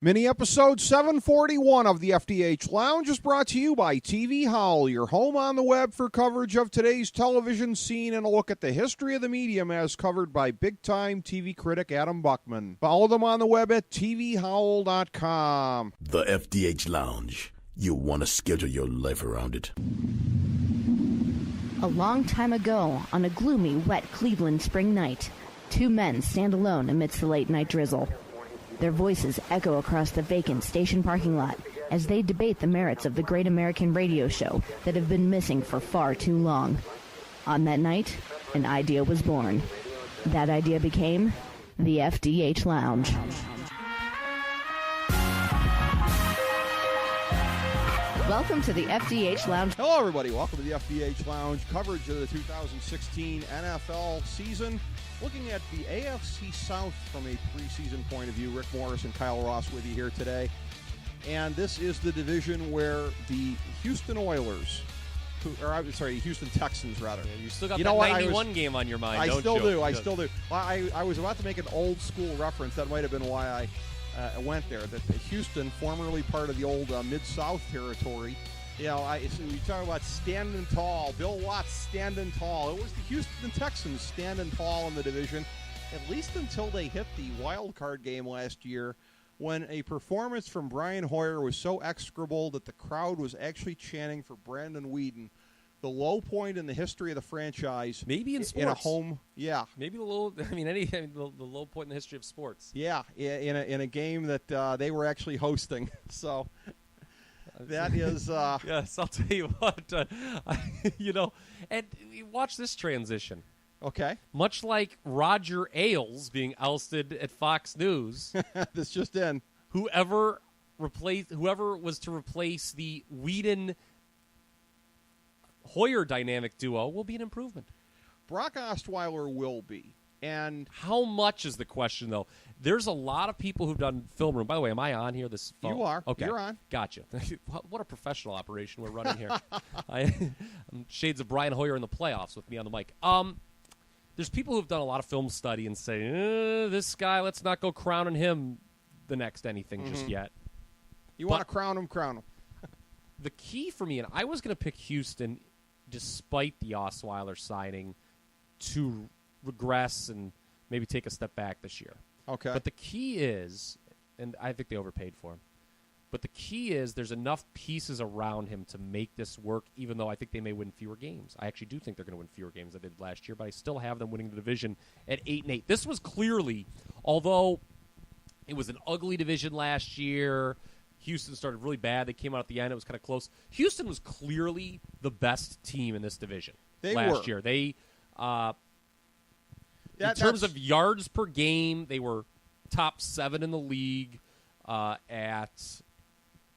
Mini episode 741 of the FDH Lounge is brought to you by TV Howl, your home on the web for coverage of today's television scene and a look at the history of the medium as covered by big-time TV critic Adam Buckman. Follow them on the web at tvhowl.com. The FDH Lounge. You want to schedule your life around it. A long time ago, on a gloomy, wet Cleveland spring night, two men stand alone amidst the late-night drizzle. Their voices echo across the vacant station parking lot as they debate the merits of the great American radio show that have been missing for far too long. On that night, an idea was born. That idea became the FDH Lounge. Welcome to the FDH Lounge. Hello, everybody. Welcome to the FDH Lounge coverage of the 2016 NFL season. Looking at the AFC South from a preseason point of view, Rick Morris and Kyle Ross with you here today. And this is the division where the Houston Oilers, Houston Texans, rather. Yeah, you still got that 91 game on your mind, I don't still you? do. I still do. I was about to make an old school reference. That might have been why I went there. That Houston, formerly part of the old Mid-South territory, you know, so we talk about standing tall. Bill Watts standing tall. It was the Houston Texans standing tall in the division, at least until they hit the wild card game last year, when a performance from Brian Hoyer was so execrable that the crowd was actually chanting for Brandon Weeden. The low point in the history of the franchise. Maybe in sports. In a home, yeah. Maybe the low point in the history of sports. Yeah, in a game that they were actually hosting. So that is. Yes, I'll tell you what. And watch this transition. Okay. Much like Roger Ailes being ousted at Fox News. This just in. Whoever was to replace the Weeden Hoyer dynamic duo will be an improvement. Brock Osweiler will be. And how much is the question, though? There's a lot of people who've done film room. By the way, am I on here? This phone? You are. Okay. You're on. Gotcha. What a professional operation we're running here. I'm shades of Brian Hoyer in the playoffs with me on the mic. There's people who've done a lot of film study and say, this guy, let's not go crowning him the next anything just yet. You want to crown him, crown him. The key for me, and I was going to pick Houston despite the Osweiler signing to regress and maybe take a step back this year. Okay. But the key is, and I think they overpaid for him, but the key is there's enough pieces around him to make this work, even though I think they may win fewer games. I actually do think they're going to win fewer games than they did last year, but I still have them winning the division at 8-8. This was clearly, although it was an ugly division last year, Houston started really bad. They came out at the end. It was kind of close. Houston was clearly the best team in this division last year. They, in terms of yards per game, they were top 7 in the league at,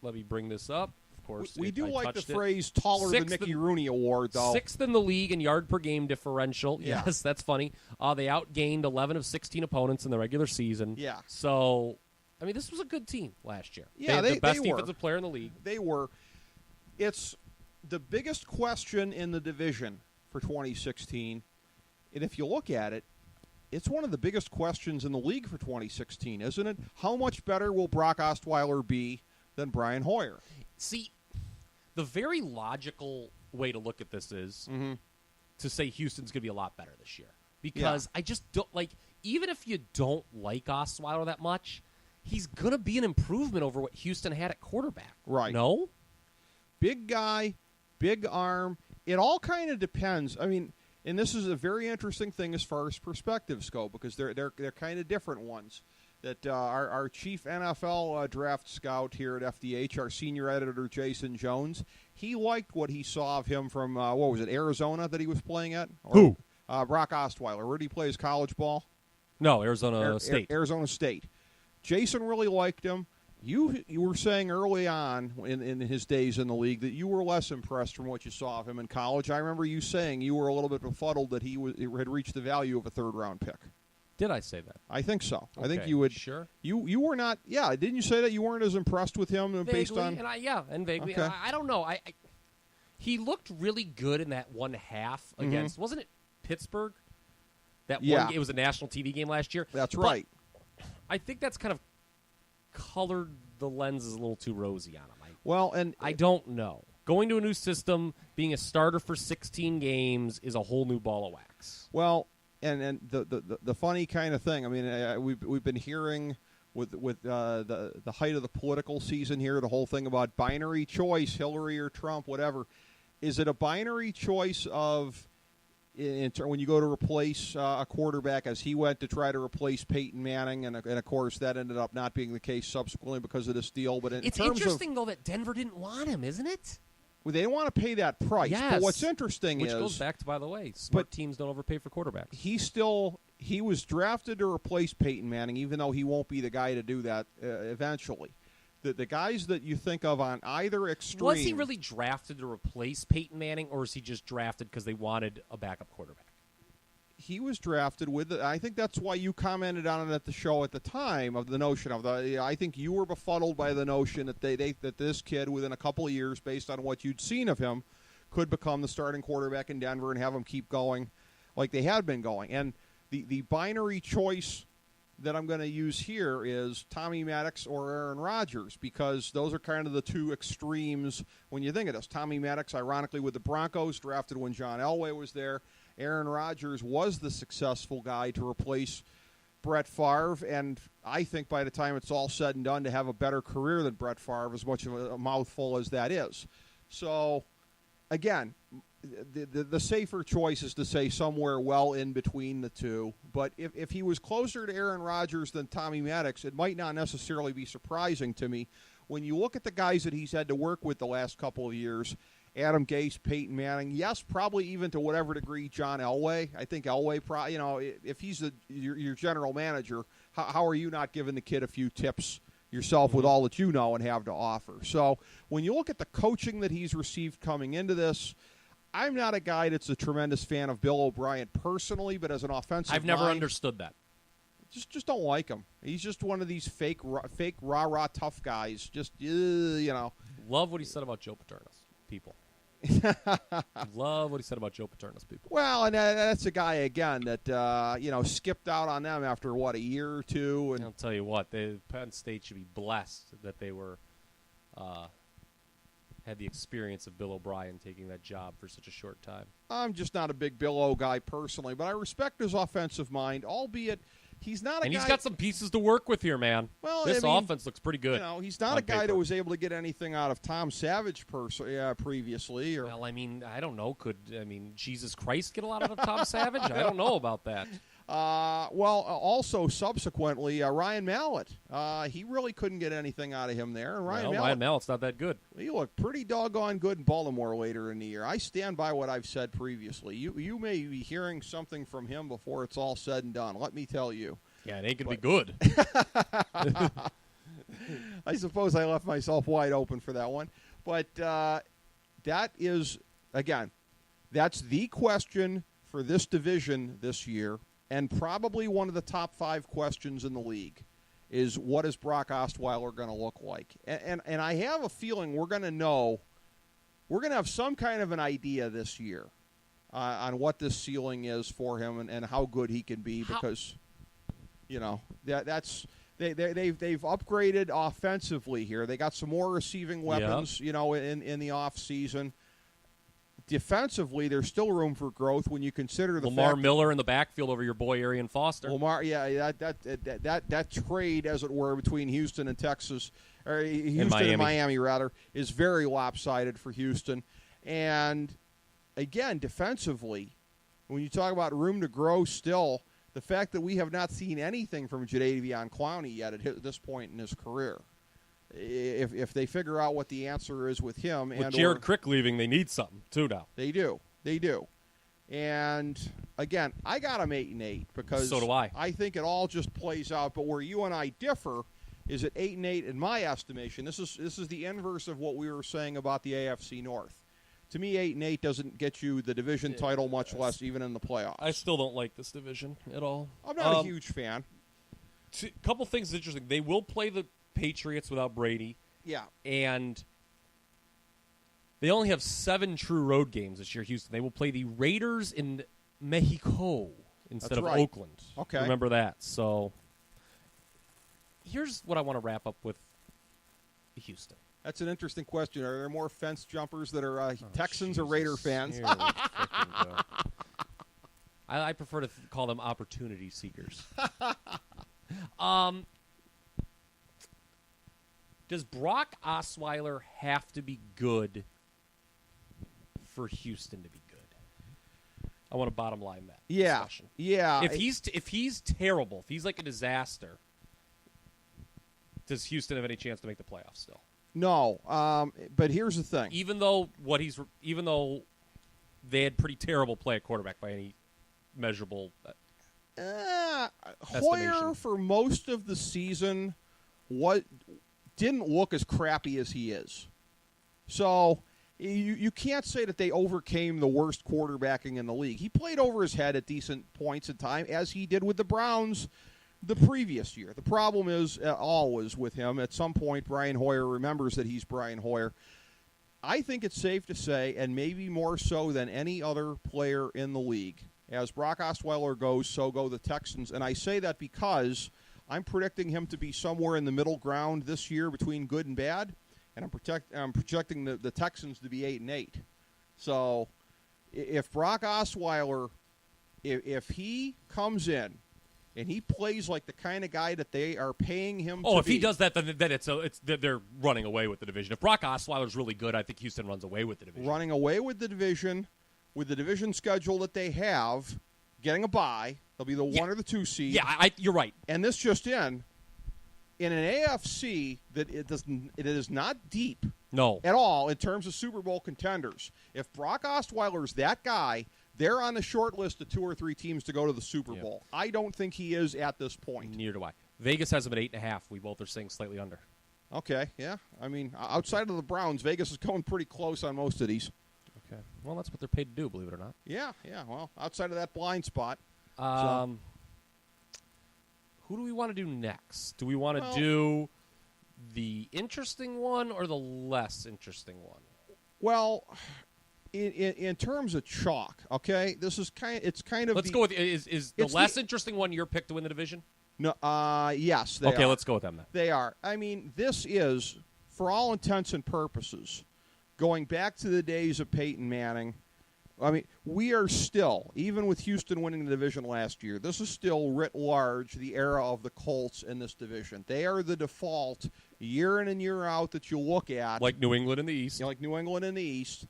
let me bring this up. Of course, we do like the phrase taller than Mickey Rooney award, though. 6th in the league in yard per game differential. Yeah. Yes, that's funny. They outgained 11 of 16 opponents in the regular season. Yeah. So, I mean, this was a good team last year. Yeah, they had the best they defensive player in the league. They were. It's the biggest question in the division for 2016, and if you look at it, it's one of the biggest questions in the league for 2016, isn't it? How much better will Brock Osweiler be than Brian Hoyer? See, the very logical way to look at this is to say Houston's going to be a lot better this year. Because I just don't like, even if you don't like Osweiler that much, he's going to be an improvement over what Houston had at quarterback. Right. No? Big guy, big arm. It all kind of depends. I mean, and this is a very interesting thing as far as perspectives go, because they're kind of different ones. That our chief NFL draft scout here at FDH, our senior editor Jason Jones, he liked what he saw of him from Arizona that he was playing at? Who? Brock Osweiler. Where did he play his college ball? No, Arizona State. Arizona State. Jason really liked him. You were saying early on in his days in the league that you were less impressed from what you saw of him in college. I remember you saying you were a little bit befuddled that he had reached the value of a third-round pick. Did I say that? I think so. Okay. I think you would. Sure. You were not. Yeah, didn't you say that you weren't as impressed with him based on? And vaguely. Okay. I don't know. He looked really good in that one half against. Wasn't it Pittsburgh? That one. It was a national TV game last year. That's right. I think that's kind of colored the lenses a little too rosy on him. Well, and I don't know. Going to a new system, being a starter for 16 games is a whole new ball of wax. Well, and the funny kind of thing. I mean, we've been hearing with the height of the political season here, the whole thing about binary choice, Hillary or Trump, whatever. Is it a binary choice of when you go to replace a quarterback, as he went to try to replace Peyton Manning, and of course that ended up not being the case subsequently because of this deal. But it's interesting, though, that Denver didn't want him, isn't it? Well, they didn't want to pay that price. Yes. But what's interesting Which goes back to, by the way, smart teams don't overpay for quarterbacks. He was drafted to replace Peyton Manning, even though he won't be the guy to do that eventually. The guys that you think of on either extreme. Was he really drafted to replace Peyton Manning, or is he just drafted because they wanted a backup quarterback? He was drafted with it. I think that's why you commented on it at the show at the time, of the notion of I think you were befuddled by the notion that that this kid, within a couple of years, based on what you'd seen of him, could become the starting quarterback in Denver and have him keep going like they had been going. And the binary choice that I'm going to use here is Tommy Maddox or Aaron Rodgers, because those are kind of the two extremes when you think of this. Tommy Maddox, ironically, with the Broncos, drafted when John Elway was there. Aaron Rodgers was the successful guy to replace Brett Favre, and I think by the time it's all said and done, to have a better career than Brett Favre, as much of a mouthful as that is. So, again, the safer choice is to say somewhere well in between the two. But if he was closer to Aaron Rodgers than Tommy Maddox, it might not necessarily be surprising to me. When you look at the guys that he's had to work with the last couple of years, Adam Gase, Peyton Manning, yes, probably even to whatever degree John Elway. I think Elway, if he's your general manager, how are you not giving the kid a few tips yourself with all that you know and have to offer? So when you look at the coaching that he's received coming into this, I'm not a guy that's a tremendous fan of Bill O'Brien personally, but as an offensive I've never understood that. Just don't like him. He's just one of these fake rah-rah tough guys. Just, Love what he said about Joe Paterno's people. Love what he said about Joe Paterno's people. Well, and that's a guy, again, that, skipped out on them after, a year or two. And I'll tell you what, Penn State should be blessed that they were had the experience of Bill O'Brien taking that job for such a short time. I'm just not a big Bill O guy personally, but I respect his offensive mind, albeit he's not a guy. And he's got some pieces to work with here, man. Well, this offense looks pretty good. He's not a guy that was able to get anything out of Tom Savage previously. Or, well, I don't know. Could Jesus Christ get a lot out of Tom Savage? I don't know about that. Also subsequently, Ryan Mallett. He really couldn't get anything out of him there. And Ryan Mallett's not that good. He looked pretty doggone good in Baltimore later in the year. I stand by what I've said previously. You may be hearing something from him before it's all said and done. Let me tell you. Yeah, it ain't going to be good. I suppose I left myself wide open for that one. But that is, again, that's the question for this division this year. And probably one of the top 5 questions in the league is, what is Brock Osweiler going to look like? And I have a feeling we're going to know, we're going to have some kind of an idea this year on what this ceiling is for him and how good he can be, because, they've upgraded offensively here. They got some more receiving weapons, in the offseason. Defensively, there's still room for growth when you consider the Lamar fact Miller in the backfield over your boy Arian Foster. Lamar, that trade, as it were, between Houston and Texas, or Houston and Miami rather, is very lopsided for Houston. And again, defensively, when you talk about room to grow, still the fact that we have not seen anything from Jadeveon Clowney yet at this point in his career. If they figure out what the answer is with him, with Jared Crick leaving, they need something too now. They do. And again, I got them 8-8 because so do I. I think it all just plays out. But where you and I differ is at 8-8 in my estimation. This is the inverse of what we were saying about the AFC North. To me, 8-8 doesn't get you the division title, much less even in the playoffs. I still don't like this division at all. I'm not a huge fan. A couple things interesting. They will play the Patriots without Brady. Yeah. And they only have 7 true road games this year, Houston. They will play the Raiders in Mexico instead of Oakland. Okay. Remember that. So here's what I want to wrap up with Houston. That's an interesting question. Are there more fence jumpers that are Texans or Raider fans? Here we frickin' go. I prefer to call them opportunity seekers. Does Brock Osweiler have to be good for Houston to be good? I want to bottom line that discussion. Yeah. If he's terrible, if he's like a disaster, does Houston have any chance to make the playoffs still? No. But here's the thing. Even though they had pretty terrible play at quarterback by any measurable Hoyer for most of the season didn't look as crappy as he is. So you can't say that they overcame the worst quarterbacking in the league. He played over his head at decent points in time, as he did with the Browns the previous year. The problem is always with him. At some point, Brian Hoyer remembers that he's Brian Hoyer. I think it's safe to say, and maybe more so than any other player in the league, as Brock Osweiler goes, so go the Texans. And I say that because I'm predicting him to be somewhere in the middle ground this year between good and bad, and I'm projecting the Texans to be 8-8. So if Brock Osweiler, if he comes in and he plays like the kind of guy that they are paying him to if he does that, then they're running away with the division. If Brock Osweiler's really good, I think Houston runs away with the division. Running away with the division schedule that they have, getting a bye, they'll be the 1 or the 2 seed. Yeah, you're right. And this just in an AFC that it is not deep at all in terms of Super Bowl contenders. If Brock Osweiler's that guy, they're on the short list of 2 or 3 teams to go to the Super Bowl. I don't think he is at this point. Neither do I. Vegas has him at 8.5. We both are saying slightly under. Okay, yeah. I mean, outside of the Browns, Vegas is going pretty close on most of these. Okay. Well, that's what they're paid to do, believe it or not. Yeah. Well, outside of that blind spot. Who do we want to do next? Do we want to do the interesting one or the less interesting one? Well, in terms of chalk, okay, this is kind of. Let's go with is the less interesting one your pick to win the division? No, yes. They okay, are. let's go with them then. They are. I mean, this is, for all intents and purposes, going back to the days of Peyton Manning. I mean, we are still, even with Houston winning the division last year, this is still writ large the era of the Colts in this division. They are the default year in and year out that you look at. Like New England in the East. Like New England in the East.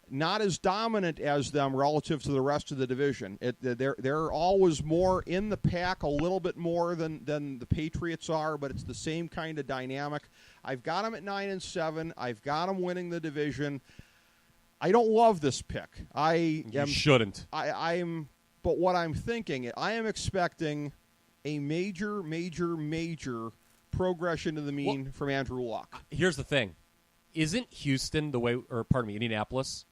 Not as dominant as them relative to the rest of the division. They're always more in the pack, a little bit more than the Patriots are, but it's the same kind of dynamic. I've got them at 9-7. I've got them winning the division. I don't love this pick. You shouldn't. But what I'm thinking, I am expecting a major progression to the mean from Andrew Luck. Here's the thing. Isn't Houston Indianapolis,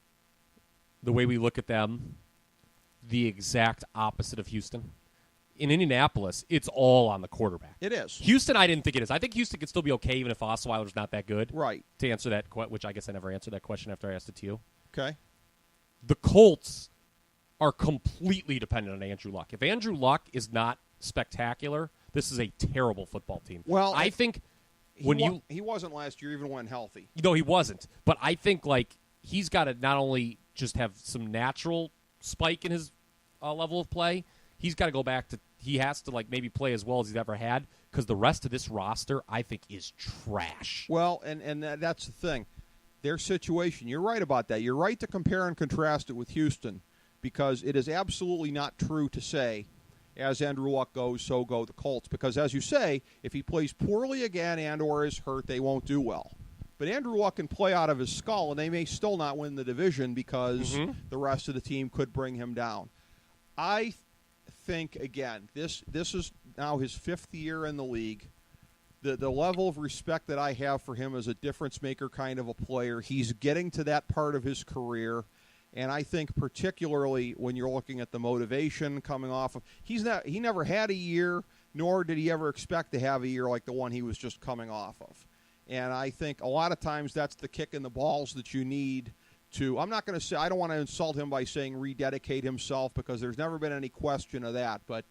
the way we look at them, the exact opposite of Houston? In Indianapolis, it's all on the quarterback. It is. Houston, I didn't think it is. I think Houston could still be okay even if Osweiler's not that good. Right. To answer that, which I guess I never answered that question after I asked it to you. Okay. The Colts are completely dependent on Andrew Luck. If Andrew Luck is not spectacular, this is a terrible football team. Well, I think he wasn't last year even when healthy. No, he wasn't. But I think he's got to not only just have some natural spike in his level of play, he's got to go back to he has to maybe play as well as he's ever had, because the rest of this roster I think is trash. Well, and that's the thing. Their situation, you're right about that. You're right to compare and contrast it with Houston, because it is absolutely not true to say, as Andrew Luck goes, so go the Colts. Because, as you say, if he plays poorly again and or is hurt, they won't do well. But Andrew Luck can play out of his skull, and they may still not win the division because the rest of the team could bring him down. I think, again, this is now his 5th year in the league. The level of respect that I have for him as a difference-maker kind of a player, he's getting to that part of his career. And I think particularly when you're looking at the motivation coming off of, he never had a year, nor did he ever expect to have a year like the one he was just coming off of. And I think a lot of times that's the kick in the balls that you need to, I'm not going to say, I don't want to insult him by saying rededicate himself, because there's never been any question of that. But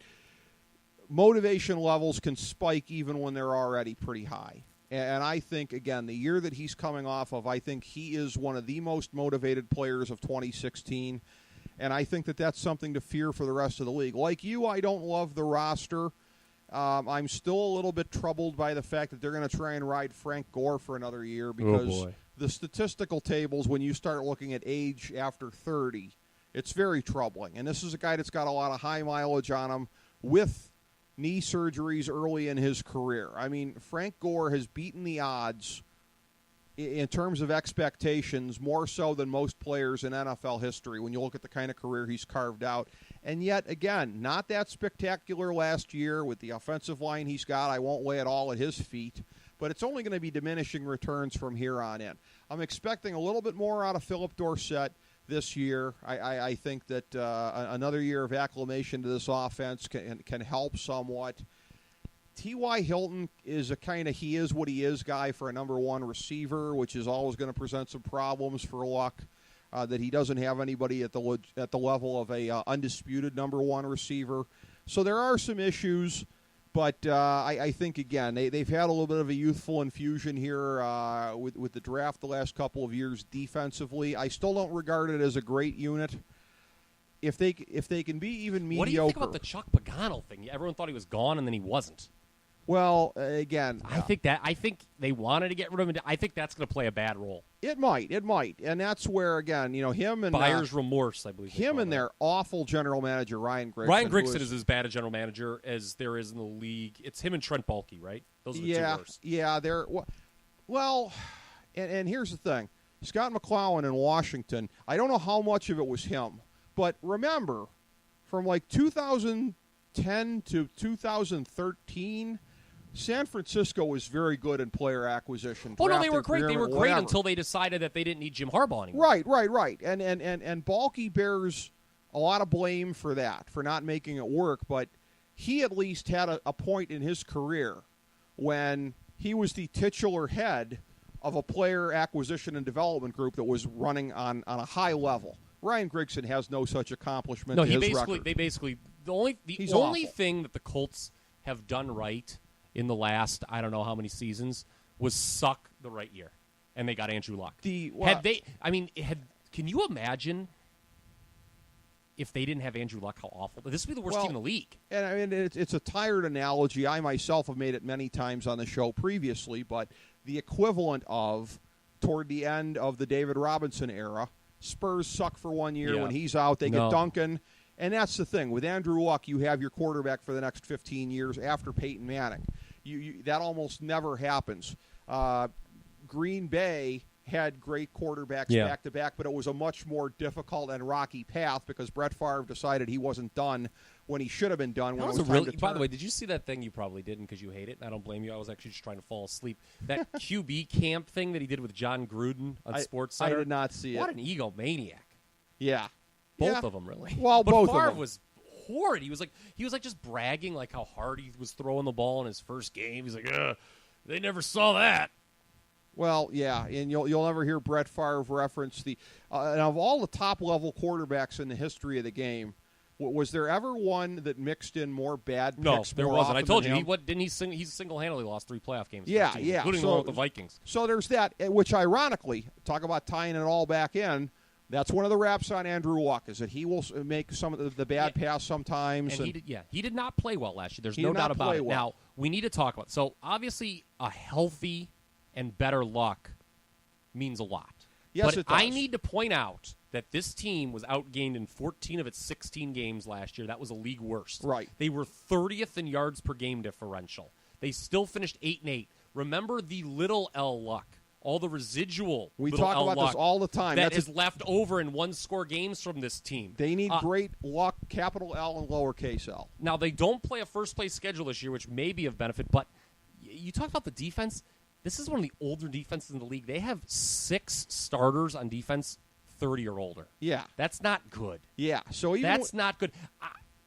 motivation levels can spike even when they're already pretty high. And I think, again, the year that he's coming off of, I think he is one of the most motivated players of 2016. And I think that that's something to fear for the rest of the league. Like you, I don't love the roster. I'm still a little bit troubled by the fact that they're going to try and ride Frank Gore for another year because the statistical tables, when you start looking at age after 30, it's very troubling. And this is a guy that's got a lot of high mileage on him with knee surgeries early in his career. I mean, Frank Gore has beaten the odds in terms of expectations more so than most players in NFL history when you look at the kind of career he's carved out. And yet, again, not that spectacular last year with the offensive line he's got. I won't lay it all at his feet, but it's only going to be diminishing returns from here on in. I'm expecting a little bit more out of Philip Dorsett this year. I think that another year of acclimation to this offense can help somewhat. T.Y. Hilton is a kind of he is what he is guy for a number one receiver, which is always going to present some problems for Luck, that he doesn't have anybody at the level of a undisputed number one receiver. So there are some issues, but I think, again, they've had a little bit of a youthful infusion here with the draft the last couple of years defensively. I still don't regard it as a great unit. If they can be even mediocre. What do you think about the Chuck Pagano thing? Everyone thought he was gone, and then he wasn't. Well, again, I think they wanted to get rid of him. I think that's going to play a bad role. It might, and that's where, again, him and buyer's remorse, I believe. Him and their awful general manager Ryan Grigson. Ryan Grigson is as bad a general manager as there is in the league. It's him and Trent Baalke, right? Those are the two worst. Yeah, they're well, and here's the thing: Scott McCloughan in Washington. I don't know how much of it was him, but remember, from like 2010 to 2013. San Francisco was very good in player acquisition. Oh, no, they were great. They were great until they decided that they didn't need Jim Harbaugh anymore. Right. And Baalke bears a lot of blame for that, for not making it work. But he at least had a point in his career when he was the titular head of a player acquisition and development group that was running on a high level. Ryan Grigson has no such accomplishment. No, to his record. The only thing that the Colts have done right in the last, I don't know how many seasons, was suck the right year, and they got Andrew Luck. Can you imagine if they didn't have Andrew Luck, how awful? This would be the worst team in the league. And I mean, it's a tired analogy. I myself have made it many times on the show previously, but the equivalent of, toward the end of the David Robinson era, Spurs suck for 1 year. When he's out, they get Duncan. And that's the thing. With Andrew Luck, you have your quarterback for the next 15 years after Peyton Manning. That almost never happens. Green Bay had great quarterbacks back-to-back, but it was a much more difficult and rocky path because Brett Favre decided he wasn't done when he should have been done. When it was time to turn. By the way, did you see that thing? You probably didn't because you hate it, and I don't blame you. I was actually just trying to fall asleep. That QB camp thing that he did with John Gruden on SportsCenter. I did not see it. What an egomaniac. Yeah. Both of them, really. Well, but both Favre of them. was horrid. He was like just bragging like how hard he was throwing the ball in his first game. He's like, they never saw that. Well, yeah, and you'll never hear Brett Favre reference the and of all the top-level quarterbacks in the history of the game, was there ever one that mixed in more bad picks? No, there wasn't. I told you. He single-handedly lost 3 playoff games. Yeah, including the one with the Vikings. So there's that, which ironically, talk about tying it all back in, that's one of the raps on Andrew Luck, is that he will make some of the bad pass sometimes. And he did not play well last year. There's no doubt about it. Well. Now, we need to talk about so obviously a healthy and better Luck means a lot. Yes, but it does. I need to point out that this team was outgained in 14 of its 16 games last year. That was a league worst. Right. They were 30th in yards per game differential. They still finished 8-8. Remember the little L Luck. All the residual we little talk L about luck this all the time. That is left over in one-score games from this team. They need great luck, capital L and lowercase l. Now, they don't play a first-place schedule this year, which may be of benefit, but you talk about the defense. This is one of the older defenses in the league. They have 6 starters on defense 30 or older. Yeah. That's not good. Yeah. So that's not good.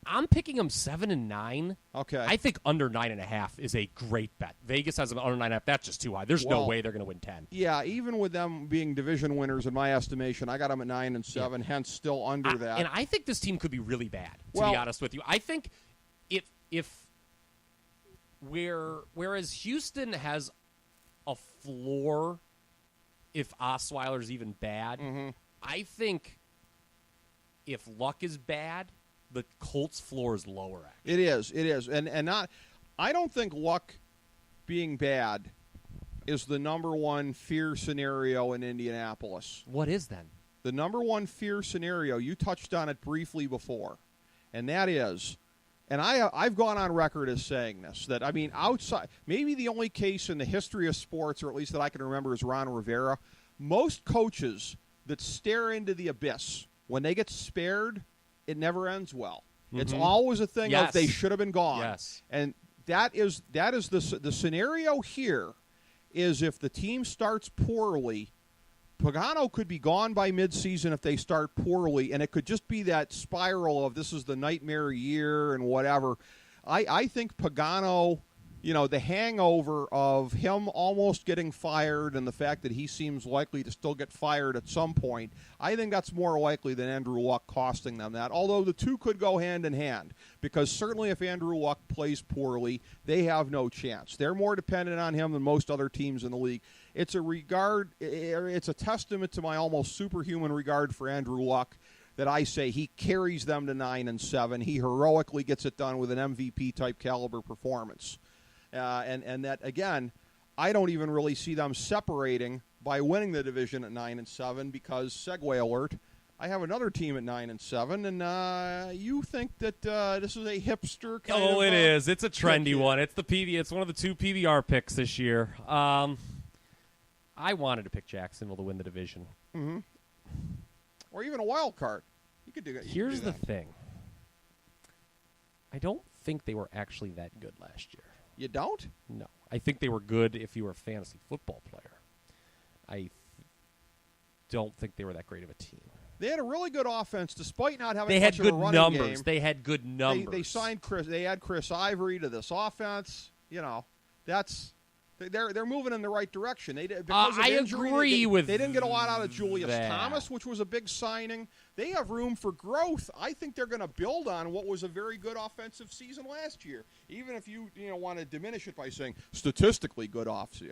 I'm picking them 7 and 9. Okay. I think under 9.5 is a great bet. Vegas has them under 9.5. That's just too high. There's no way they're going to win 10. Yeah, even with them being division winners, in my estimation, I got them at 9 and 7. Hence, still under that. And I think this team could be really bad. To be honest with you, I think if Whereas Houston has a floor if Osweiler's even bad, I think if Luck is bad, the Colts' floor is lower. Actually. It is, and not. I don't think Luck being bad is the number one fear scenario in Indianapolis. What is then? The number one fear scenario, you touched on it briefly before, and that is, and I've gone on record as saying this, that, I mean, outside, maybe the only case in the history of sports, or at least that I can remember, is Ron Rivera. Most coaches that stare into the abyss, when they get spared, it never ends well. It's always a thing of they should have been gone. Yes. And that is the scenario here is if the team starts poorly, Pagano could be gone by midseason if they start poorly, and it could just be that spiral of this is the nightmare year and whatever. I think Pagano, the hangover of him almost getting fired and the fact that he seems likely to still get fired at some point, I think that's more likely than Andrew Luck costing them that, although the two could go hand in hand, because certainly if Andrew Luck plays poorly, they have no chance. They're more dependent on him than most other teams in the league. It's a testament to my almost superhuman regard for Andrew Luck that I say he carries them to 9-7. He heroically gets it done with an MVP-type caliber performance. And that, again, I don't even really see them separating by winning the division at 9-7 because, segue alert, I have another team at 9-7, and you think that this is a hipster kind of... Oh, it is. It's a trendy one. It's It's one of the two PBR picks this year. I wanted to pick Jacksonville to win the division. Mm-hmm. Or even a wild card. You could do that. Here's the thing. I don't think they were actually that good last year. You don't? No. I think they were good if you were a fantasy football player. I don't think they were that great of a team. They had a really good offense, despite not having much of a running game. They had good numbers. They signed Chris. They had Chris Ivory to this offense. That's they're moving in the right direction. They because of injury, they didn't get a lot out of Julius Thomas, which was a big signing. They have room for growth. I think they're going to build on what was a very good offensive season last year. Even if you want to diminish it by saying statistically good offense.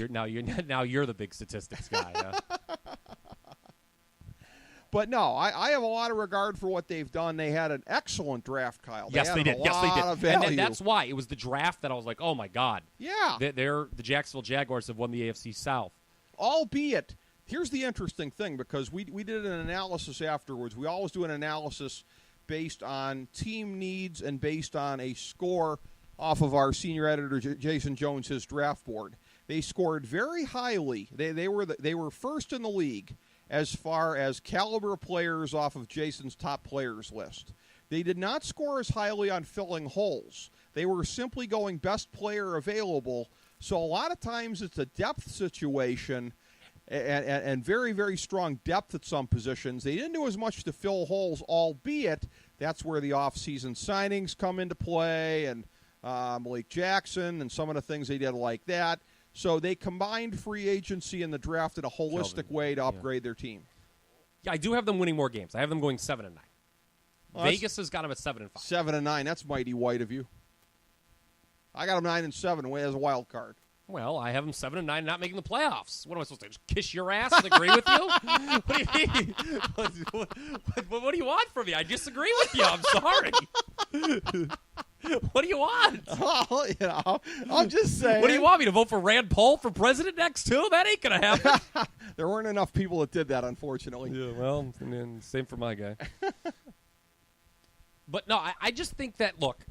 Now you're the big statistics guy. But no, I have a lot of regard for what they've done. They had an excellent draft, Kyle. Yes, they did. Of value. And that's why it was the draft that I was like, oh my God. Yeah. The Jacksonville Jaguars have won the AFC South. Albeit, here's the interesting thing, because we did an analysis afterwards. We always do an analysis based on team needs and based on a score off of our senior editor Jason Jones, his draft board. They scored very highly. They were first in the league as far as caliber players off of Jason's top players list. They did not score as highly on filling holes. They were simply going best player available. So a lot of times it's a depth situation and very, very strong depth at some positions. They didn't do as much to fill holes, albeit that's where the off-season signings come into play, and Malik Jackson and some of the things they did like that. So they combined free agency and the draft in a holistic way to upgrade their team. Yeah, I do have them winning more games. I have them going 7-9. Well, Vegas has got them at 7-5. 7-9. That's mighty white of you. I got them 9-7 as a wild card. Well, I have them 7-9, not making the playoffs. What am I supposed to do? Just kiss your ass and agree with you? What do you mean? What do you want from me? I disagree with you. I'm sorry. What do you want? Oh, I'm just saying. What do you want me to vote for Rand Paul for president next too? That ain't gonna happen. There weren't enough people that did that, unfortunately. Yeah, well, same for my guy. But no, I just think that, look,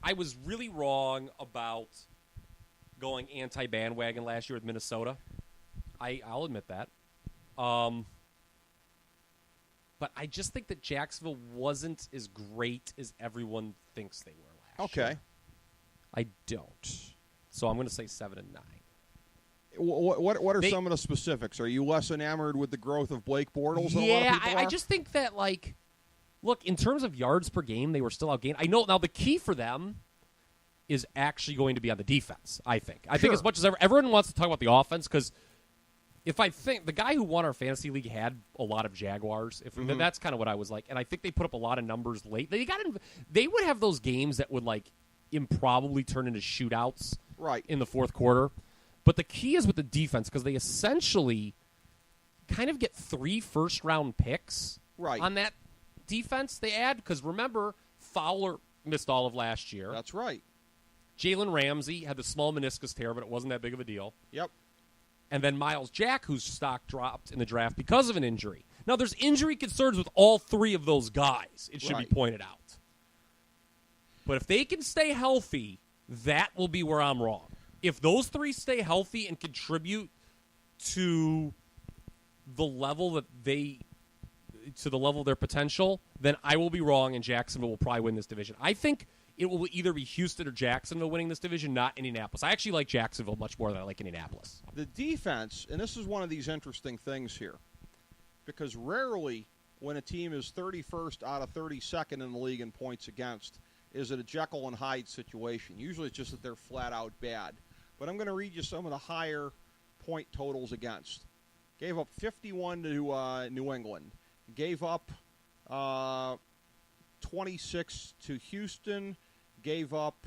I was really wrong about going anti-bandwagon last year with Minnesota. I'll admit that. But I just think that Jacksonville wasn't as great as everyone thinks they were last year. I don't. So I'm going to say 7-9. What are some of the specifics? Are you less enamored with the growth of Blake Bortles than a lot of people are? I just think that, look, in terms of yards per game, they were still outgained. I know now the key for them is actually going to be on the defense, I think. I think as much as everyone wants to talk about the offense, because if I think the guy who won our fantasy league had a lot of Jaguars, that's kind of what I was like, and I think they put up a lot of numbers late. They would have those games that would improbably turn into shootouts Right. in the fourth quarter. But the key is with the defense, because they essentially kind of get 3 first-round picks Right. on that defense they add. Because remember, Fowler missed all of last year. That's right. Jalen Ramsey had the small meniscus tear, but it wasn't that big of a deal. Yep. And then Miles Jack, whose stock dropped in the draft because of an injury. Now, there's injury concerns with all 3 of those guys, it should be pointed out. But if they can stay healthy, that will be where I'm wrong. If those 3 stay healthy and contribute to the level that to the level of their potential, then I will be wrong, and Jacksonville will probably win this division. I think it will either be Houston or Jacksonville winning this division, not Indianapolis. I actually like Jacksonville much more than I like Indianapolis. The defense, and this is one of these interesting things here, because rarely when a team is 31st out of 32nd in the league in points against, is it a Jekyll and Hyde situation. Usually it's just that they're flat out bad. But I'm going to read you some of the higher point totals against. Gave up 51 to New England. Gave up 26 to Houston. Gave up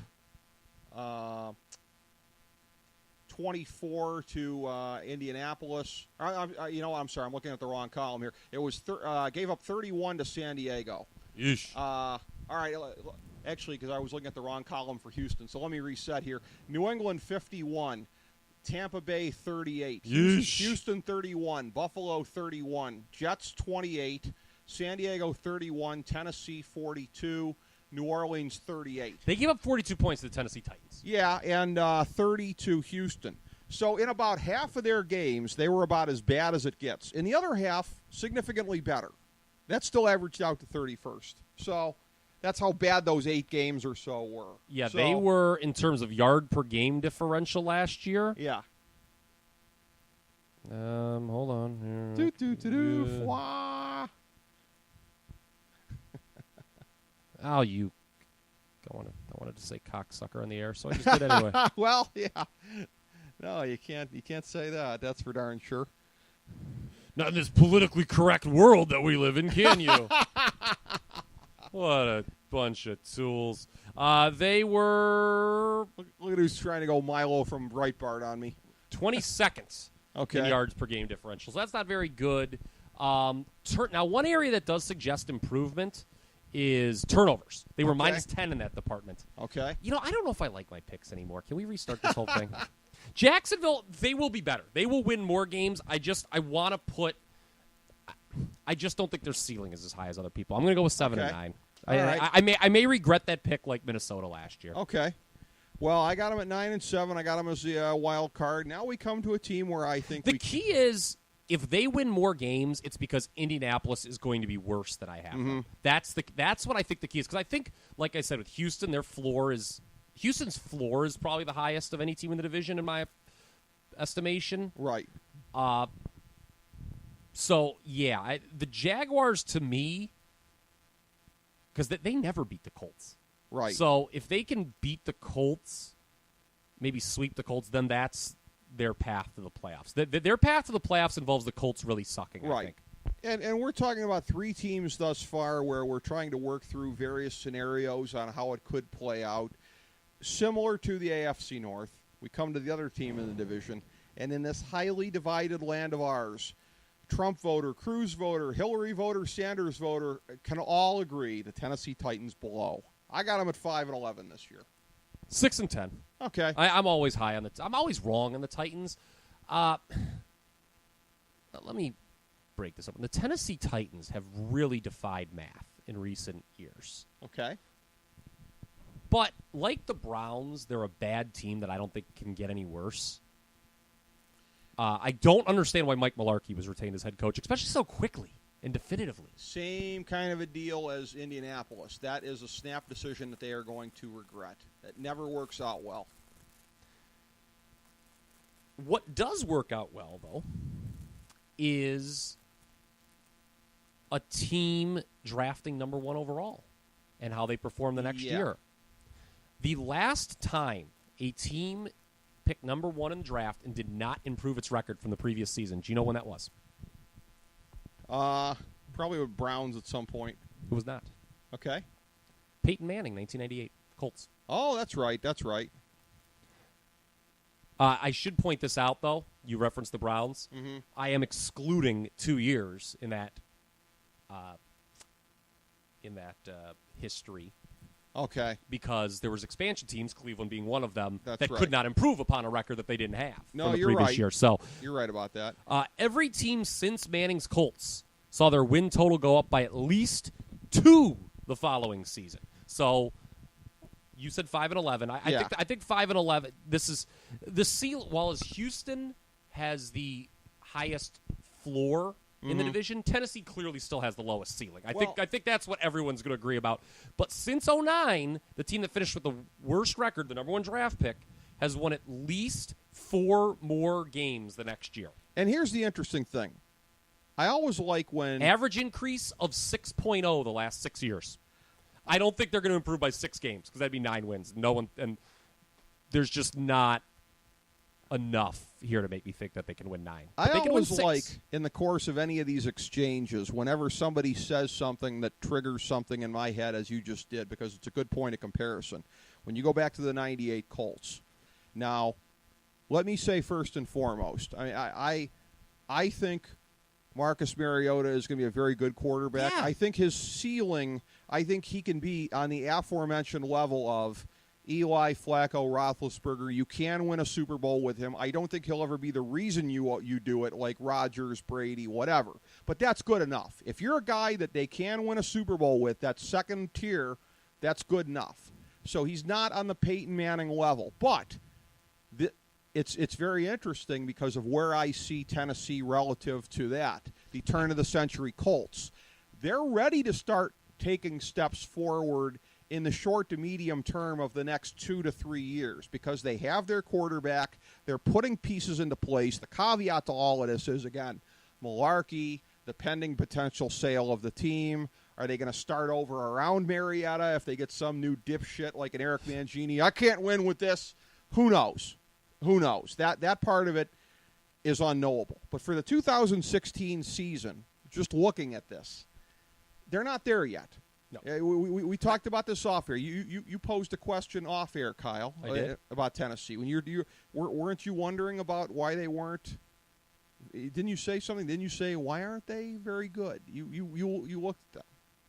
24 to Indianapolis. You know what? I'm sorry. I'm looking at the wrong column here. It was gave up 31 to San Diego. Yeesh. All right. Actually, because I was looking at the wrong column for Houston. So let me reset here. New England 51. Tampa Bay 38. Houston 31. Buffalo 31. Jets 28. San Diego 31. Tennessee 42. New Orleans 38. They gave up 42 points to the Tennessee Titans. Yeah, and 30 to Houston. So in about half of their games, they were about as bad as it gets. In the other half, significantly better. That still averaged out to 31st. So that's how bad those 8 games or so were. Yeah, so, they were, in terms of yard per game differential last year. Yeah. Hold on. Fwah. Oh, you. I wanted to say cocksucker on the air, so I just did anyway. Well, yeah. No, you can't say that. That's for darn sure. Not in this politically correct world that we live in, can you? What a bunch of tools. They were... Look at who's trying to go Milo from Breitbart on me. 22nd in yards per game differential. So that's not very good. Now, one area that does suggest improvement is turnovers. They were minus 10 in that department. Okay. You know, I don't know if I like my picks anymore. Can we restart this whole thing? Jacksonville, they will be better. They will win more games. I just don't think their ceiling is as high as other people. I'm going to go with 7 and 9. I may regret that pick like Minnesota last year. Okay. Well, I got them at 9 and 7. I got them as the wild card. Now we come to a team where I think the key is if they win more games, it's because Indianapolis is going to be worse than I have. Mm-hmm. That's what I think the key is, because I think, like I said, with Houston, Houston's floor is probably the highest of any team in the division in my estimation. Right. So yeah, the Jaguars to me, because they never beat the Colts. Right. So if they can beat the Colts, maybe sweep the Colts, then that's their path to the playoffs. Their path to the playoffs involves the Colts really sucking, right. I think. And we're talking about 3 teams thus far where we're trying to work through various scenarios on how it could play out. Similar to the AFC North, we come to the other team in the division, and in this highly divided land of ours, Trump voter, Cruz voter, Hillary voter, Sanders voter can all agree the Tennessee Titans below. I got them at 5 and 11 this year. 6 and 10. Okay. I'm always high on I'm always wrong on the Titans. Let me break this up. The Tennessee Titans have really defied math in recent years. Okay. But like the Browns, they're a bad team that I don't think can get any worse. I don't understand why Mike Mularkey was retained as head coach, especially so quickly and definitively. Same kind of a deal as Indianapolis. That is a snap decision that they are going to regret. That never works out well. What does work out well, though, is a team drafting number 1 overall and how they perform the next year. The last time a team picked number 1 in the draft and did not improve its record from the previous season, do you know when that was? Probably with Browns at some point. It was not. Okay. Peyton Manning, 1998. Colts. Oh, that's right. That's right. I should point this out, though. You referenced the Browns. Mm-hmm. I am excluding 2 years in that history. Okay. Because there was expansion teams, Cleveland being one of them, That's that right. could not improve upon a record that they didn't have No, from the you're previous right. year. So You're right about that. every team since Manning's Colts saw their win total go up by at least 2 the following season. So you said 5-11. I think 5-11. This is the seal. While as Houston has the highest floor in the division, Tennessee clearly still has the lowest ceiling. I think that's what everyone's going to agree about. But since 2009, the team that finished with the worst record, the number 1 draft pick, has won at least 4 more games the next year. And here's the interesting thing. I always like when Average increase of 6.0 the last 6 years. I don't think they're going to improve by 6 games because that'd be 9 wins. And there's just not enough here to make me think that they can win 9. But I they can always win 6. like in the course of any of these exchanges, whenever somebody says something that triggers something in my head, as you just did, because it's a good point of comparison. When you go back to the '98 Colts, now let me say first and foremost, I think Marcus Mariota is going to be a very good quarterback. Yeah. I think his ceiling, I think he can be on the aforementioned level of Eli, Flacco, Roethlisberger. You can win a Super Bowl with him. I don't think he'll ever be the reason you do it, like Rodgers, Brady, whatever. But that's good enough. If you're a guy that they can win a Super Bowl with, that second tier, that's good enough. So he's not on the Peyton Manning level. But it's very interesting because of where I see Tennessee relative to that, the turn-of-the-century Colts. They're ready to start taking steps forward in the short to medium term of the next 2 to 3 years because they have their quarterback. They're putting pieces into place. The caveat to all of this is, again, malarkey, the pending potential sale of the team. Are they going to start over around Marietta if they get some new dipshit like an Eric Mangini? I can't win with this. Who knows? Who knows? That part of it is unknowable. But for the 2016 season, just looking at this, they're not there yet. No. We talked about this off air. You posed a question off air, Kyle, I did. about Tennessee. When weren't you wondering about why they weren't? Didn't you say something? Didn't you say why aren't they very good? You looked at them.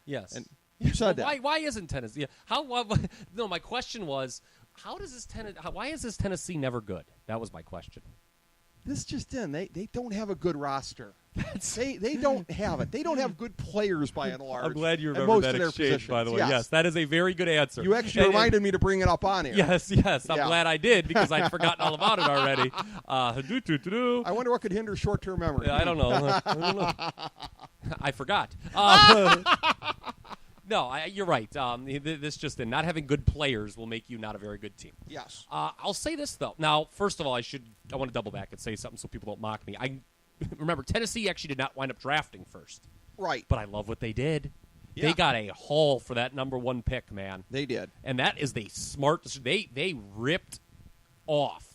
Yes. And you said that. Why isn't Tennessee? No, my question was, why is this Tennessee never good? That was my question. This just in. They don't have a good roster. They don't have it. They don't have good players by and large. I'm glad you at remember most that of their exchange, by the way. positions. Yes, that is a very good answer. You actually reminded me to bring it up on air. Yes. I'm glad I did because I'd forgotten all about it already. I wonder what could hinder short-term memory. I don't know. I forgot. No, you're right. This just in. Not having good players will make you not a very good team. Yes. I'll say this, though. Now, first of all, I want to double back and say something so people don't mock me. I remember, Tennessee actually did not wind up drafting first. Right. But I love what they did. Yeah. They got a haul for that number 1 pick, man. They did. And that is the smart decision. They ripped off.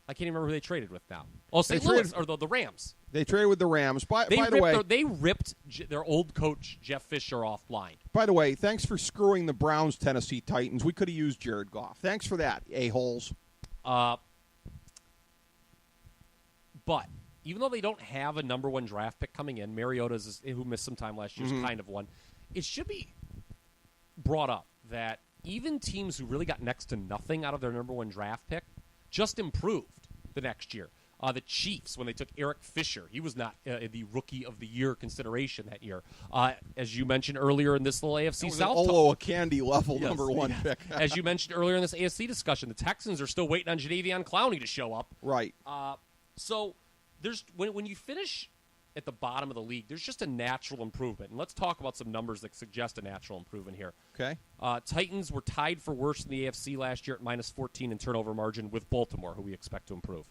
I can't even remember who they traded with now. Oh, St. Louis, or the Rams. They traded with the Rams. By the way, they ripped their old coach, Jeff Fisher, off blind. By the way, thanks for screwing the Browns, Tennessee Titans. We could have used Jared Goff. Thanks for that, a-holes. But even though they don't have a number 1 draft pick coming in, Mariota's, who missed some time last year, is kind of one. It should be brought up that even teams who really got next to nothing out of their number 1 draft pick just improved the next year. The Chiefs, when they took Eric Fisher, he was not the Rookie of the Year consideration that year. As you mentioned earlier in this little AFC South a candy level number 1 pick. As you mentioned earlier in this AFC discussion, the Texans are still waiting on Jadeveon Clowney to show up. Right. So there's when you finish at the bottom of the league, there's just a natural improvement. And let's talk about some numbers that suggest a natural improvement here. Okay. Titans were tied for worst in the AFC last year at -14 in turnover margin with Baltimore, who we expect to improve.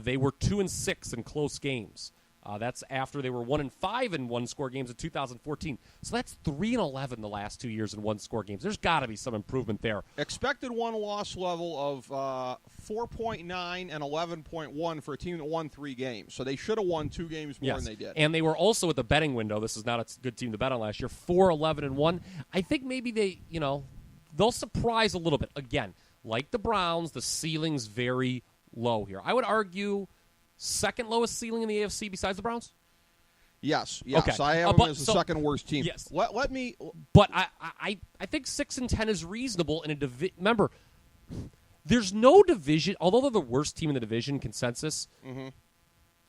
They were 2-6 in close games. That's after they were 1-5 in one-score games in 2014. So that's 3-11 the last 2 years in one-score games. There's got to be some improvement there. Expected one-loss level of 4.9 and 11.1 for a team that won 3 games. So they should have won 2 games more than they did. And they were also at the betting window. This is not a good team to bet on last year. 4-11-1. I think maybe they'll surprise a little bit. Again, like the Browns, the ceiling's very low here. I would argue second lowest ceiling in the AFC besides the Browns. Yes. Okay. I have them as the second worst team. Yes. Let me. But I think 6-10 is reasonable in a division. Remember, there's no division. Although they're the worst team in the division consensus,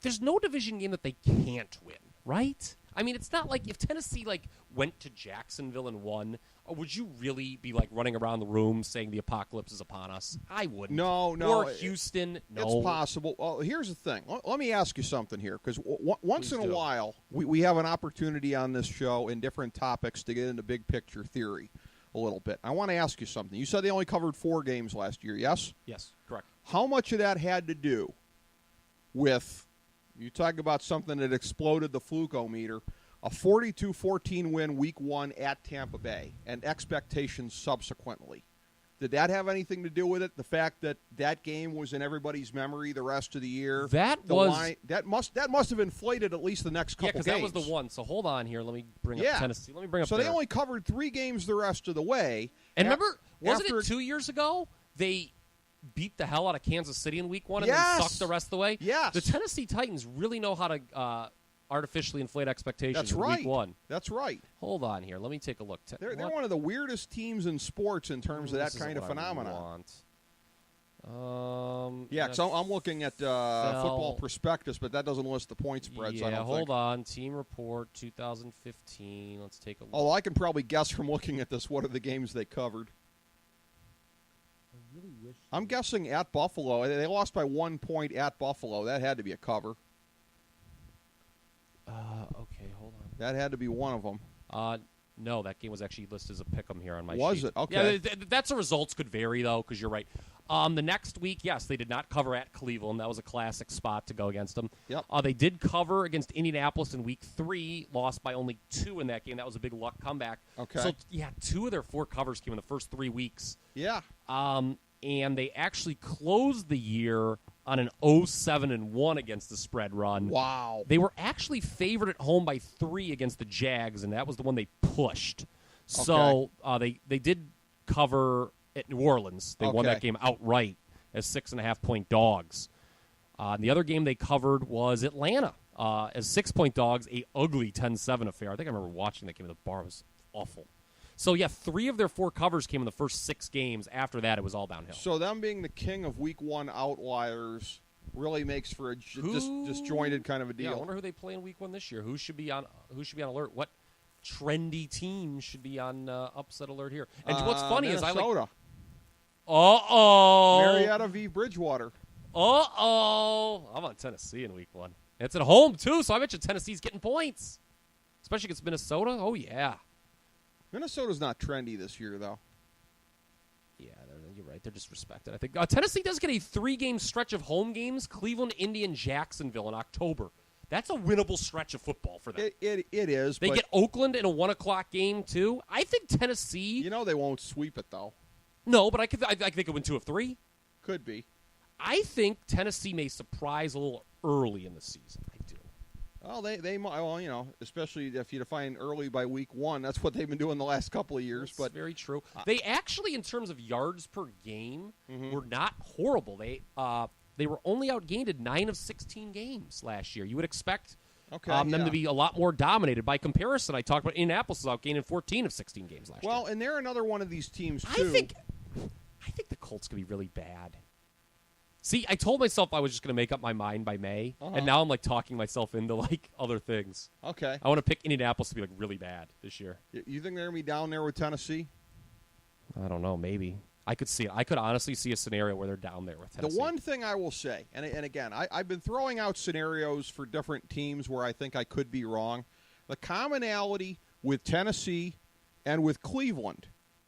there's no division game that they can't win, right? I mean, it's not like if Tennessee went to Jacksonville and won, would you really be running around the room saying the apocalypse is upon us? I wouldn't. No. Or Houston, no. It's possible. Well, here's the thing. Let me ask you something here, because once in a while we have an opportunity on this show in different topics to get into big picture theory a little bit. I want to ask you something. You said they only covered 4 games last year, yes? Yes, correct. How much of that had to do with, you talk about something that exploded the fluke-o-meter, a 42-14 win week 1 at Tampa Bay, and expectations subsequently? Did that have anything to do with it? The fact that that game was in everybody's memory the rest of the year? That must have inflated at least the next couple games. Yeah, because that was the one. So hold on here. Let me bring up Tennessee. Let me bring up. So they only covered 3 games the rest of the way. And remember, wasn't it 2 years ago they beat the hell out of Kansas City in week 1 and then sucked the rest of the way? Yes. The Tennessee Titans really know how to artificially inflate expectations in right. week 1. That's right. Hold on here. Let me take a look. They're one of the weirdest teams in sports in terms of that kind of phenomenon. So I'm looking at Football Prospectus, but that doesn't list the point spreads. Yeah, hold on. Team report 2015. Let's take a look. Oh, I can probably guess from looking at this what are the games they covered. I'm guessing at Buffalo. They lost by 1 point at Buffalo. That had to be a cover. Okay, hold on. That had to be one of them. No, that game was actually listed as a pick'em here on my sheet. Was it? Okay. Yeah, that's the results could vary, though, because you're right. The next week, yes, they did not cover at Cleveland. That was a classic spot to go against them. Yep. They did cover against Indianapolis in week 3, lost by only 2 in that game. That was a big luck comeback. Okay. So, 2 of their 4 covers came in the first 3 weeks. Yeah. And they actually closed the year on an 0-7-1 against the spread run. Wow. They were actually favored at home by 3 against the Jags, and that was the one they pushed. So they did cover at New Orleans. They won that game outright as 6.5-point dogs. And the other game they covered was Atlanta as 6-point dogs, a ugly 10-7 affair. I think I remember watching that game at the bar. It was awful. So, 3 of their 4 covers came in the first 6 games. After that, it was all downhill. So them being the king of week 1 outliers really makes for a disjointed kind of a deal. Yeah, I wonder who they play in week 1 this year. Who should be on alert? What trendy team should be on upset alert here? And what's funny Minnesota. is Marietta v. Bridgewater. I'm on Tennessee in week 1. It's at home, too, so I bet you Tennessee's getting points. Especially against Minnesota. Oh, yeah. Minnesota's not trendy this year, though. Yeah, you're right. They're disrespected. I think Tennessee does get a 3-game stretch of home games: Cleveland, Indy, and Jacksonville in October. That's a winnable stretch of football for them. It is. They get Oakland in a 1:00 game too. I think Tennessee. They won't sweep it though. No, but I think they could win 2 of 3. Could be. I think Tennessee may surprise a little early in the season. I do. Well, they might. Especially if you define early by week 1, that's what they've been doing the last couple of years. That's very true. They actually, in terms of yards per game, were not horrible. They were only outgained in 9 of 16 games last year. You would expect them to be a lot more dominated. By comparison, I talked about Indianapolis was outgained in 14 of 16 games last year. Well, and they're another one of these teams too. I think the Colts could be really bad. See, I told myself I was just going to make up my mind by May, and now I'm talking myself into other things. Okay. I want to pick Indianapolis to be really bad this year. You think they're going to be down there with Tennessee? I don't know. Maybe. I could see it. I could honestly see a scenario where they're down there with Tennessee. The one thing I will say, and again, I've been throwing out scenarios for different teams where I think I could be wrong. The commonality with Tennessee and with Cleveland,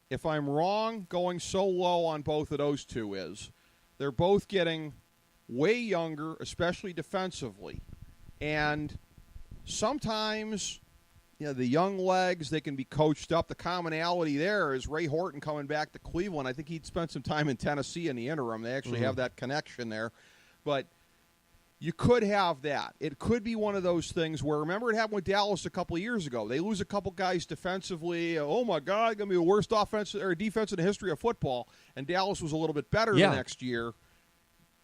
if I'm wrong, going so low on both of those two is they're both getting way younger, especially defensively. And sometimes, the young legs, they can be coached up. The commonality there is Ray Horton coming back to Cleveland. I think he'd spent some time in Tennessee in the interim. They actually have that connection there. But You could have that. It could be one of those things where, remember it happened with Dallas a couple of years ago. They lose a couple guys defensively. Oh, my God, going to be the worst offense or defense in the history of football. And Dallas was a little bit better the next year.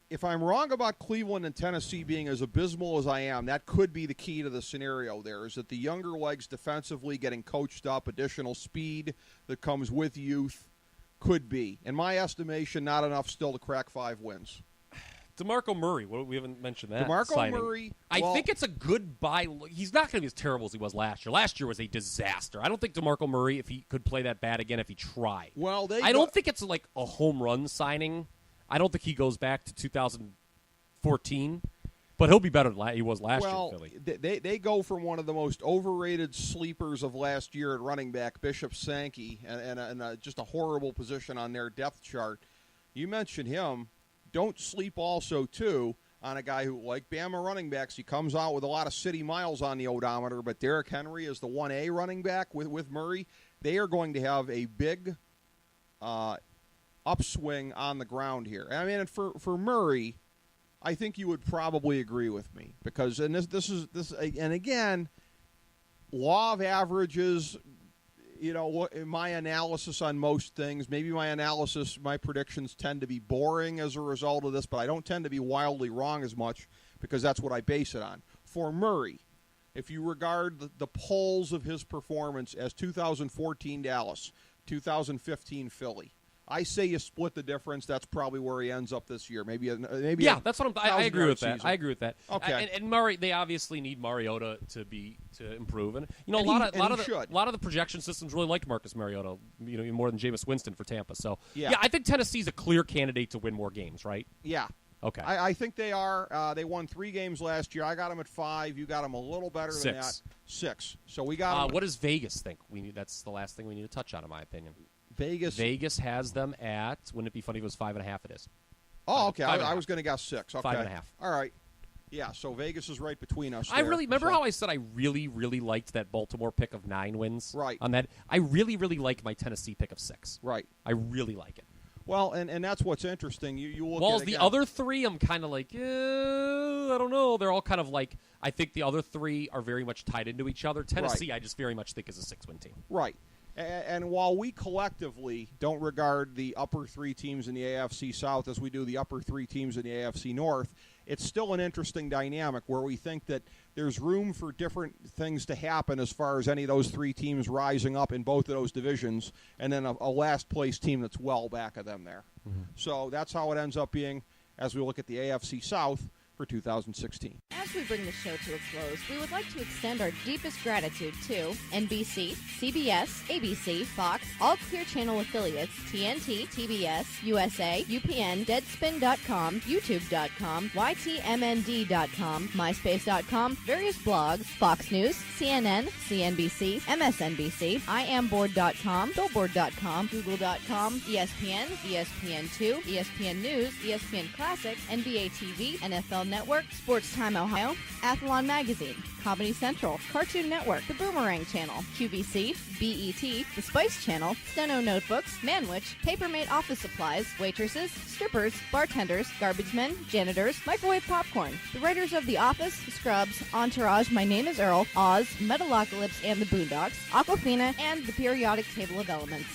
If I'm wrong about Cleveland and Tennessee being as abysmal as I am, that could be the key to the scenario there, is that the younger legs defensively getting coached up, additional speed that comes with youth could be. In my estimation, not enough still to crack 5 wins. DeMarco Murray, we haven't mentioned that. DeMarco signing. Murray, I think it's a good buy. He's not going to be as terrible as he was last year. Last year was a disaster. I don't think DeMarco Murray, if he could play that bad again, if he tried. Well, I don't think it's like a home run signing. I don't think he goes back to 2014, but he'll be better than he was last year in Philly. They go from one of the most overrated sleepers of last year at running back, Bishop Sankey, and just a horrible position on their depth chart. You mentioned him. Don't sleep also, too, on a guy who, like Bama running backs, he comes out with a lot of city miles on the odometer, but Derrick Henry is the 1A running back with Murray. They are going to have a big upswing on the ground here. I mean, for Murray, I think you would probably agree with me because, and this is and again, law of averages. You know, my analysis on most things, maybe my predictions tend to be boring as a result of this, but I don't tend to be wildly wrong as much because that's what I base it on. For Murray, if you regard the polls of his performance as 2014 Dallas, 2015 Philly, I say you split the difference. That's probably where he ends up this year. Maybe. Yeah, that's what I agree with that. I agree with that. Okay. And Murray, they obviously need Mariota to improve, and a lot of the projection systems really liked Marcus Mariota, more than Jameis Winston for Tampa. So yeah, I think Tennessee's a clear candidate to win more games, right? Yeah. Okay. I think they are. They won 3 games last year. I got them at 5. You got them a little better than that. 6. So we got. What does Vegas think? That's the last thing we need to touch on, in my opinion. Vegas has them at. Wouldn't it be funny if it was 5.5? It is. Oh, okay. I was going to guess 6. Okay. 5.5. All right. Yeah. So Vegas is right between us. I really remember how I said I really, really liked that Baltimore pick of 9 wins. Right. On that, I really, really like my Tennessee pick of 6. Right. I really like it. Well, and that's what's interesting. You look While at the other 3, I'm kind of like, I don't know. They're all kind of like. I think the other 3 are very much tied into each other. Tennessee, I just very much think is a 6-win team. Right. And while we collectively don't regard the upper 3 teams in the AFC South as we do the upper 3 teams in the AFC North, it's still an interesting dynamic where we think that there's room for different things to happen as far as any of those 3 teams rising up in both of those divisions, and then a last-place team that's well back of them there. Mm-hmm. So that's how it ends up being as we look at the AFC South for 2016. As we bring the show to a close, we would like to extend our deepest gratitude to NBC, CBS, ABC, Fox, all Clear Channel affiliates, TNT, TBS, USA, UPN, Deadspin.com, YouTube.com, YTMND.com, MySpace.com, various blogs, Fox News, CNN, CNBC, MSNBC, IamBoard.com, Billboard.com, Google.com, ESPN, ESPN2, ESPN News, ESPN Classic, NBA TV, NFL Network, Sports Time Ohio, Athlon Magazine, Comedy Central, Cartoon Network, The Boomerang Channel, QVC, BET, The Spice Channel, Steno Notebooks, Manwich, Papermate Office Supplies, waitresses, strippers, bartenders, garbage men, janitors, microwave popcorn, the writers of The Office, Scrubs, Entourage, My Name is Earl, Oz, Metalocalypse and the Boondocks, Aquafina, and the Periodic Table of Elements.